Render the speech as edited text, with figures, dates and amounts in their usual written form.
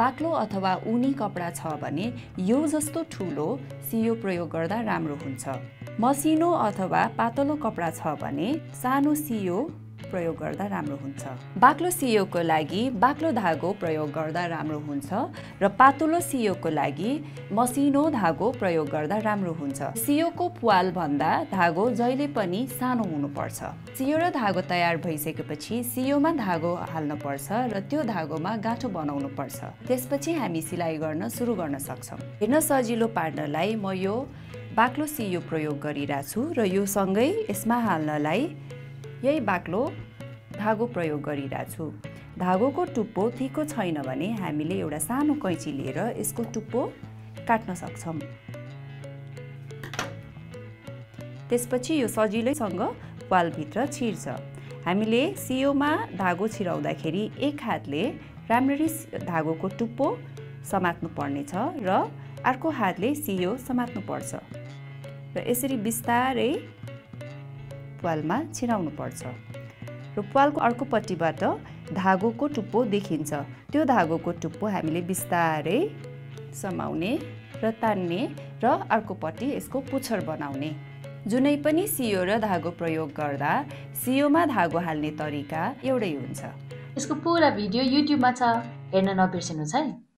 बाक्लो अथवा ऊनी कपडा छ भने यो जस्तो ठूलो सियो प्रयोग गर्दा राम्रो हुन्छ। मसिनो अथवा पातलो कपडा छ भने सानो सियो प्रयोग गर्दा राम्रो हुन्छ। बाक्लो सियोको लागि बाक्लो धागो प्रयोग गर्दा राम्रो हुन्छ र पातलो सियोको लागि मसिनो धागो प्रयोग गर्दा राम्रो हुन्छ। सियोको प्वाल भन्दा धागो जहिले पनि सानो हुनुपर्छ। सियो र धागो तयार भइसकेपछि सियोमा धागो हाल्न पर्छ र त्यो धागोमा गाँठो बनाउनु पर्छ। त्यसपछि हामी सिलाइ गर्न सुरु गर्न सक्छौं। हेर्न सजिलो पार्नलाई म यो बाक्लो सियो प्रयोग गरिरहेको छु र यो सँगै यसमा हाल्नलाई यही बाक्लो धागो प्रयोग गरिरहेको छु। धागोको टुप्पो तिखो छैन भने हामीले एउटा सानो कैँची लिएर यसको टुप्पो काट्न सक्छौं। त्यसपछि यो सजिलैसँग प्वालभित्र छिर्छ। हामीले सियोमा धागो छिराउँदाखेरि एक हातले राम्ररी धागोको टुप्पो समात्नु पर्नेछ र अर्को हातले सियो समात्नु पर्छ र यसरी बिस्तारै प्वालमा छिराउनु पर्छ र प्वालको अर्कोपट्टिबाट धागोको टुप्पो देखिन्छ। त्यो धागोको टुप्पो हामीले बिस्तारै समाउने र तान्ने र अर्कोपट्टि यसको पुच्छर बनाउने। जुनै पनि सियो र धागो प्रयोग गर्दा सियोमा धागो हाल्ने तरिका एउटै हुन्छ। यसको पुरा भिडियो युट्युबमा छ, हेर्न नबिर्सनुहोस् है।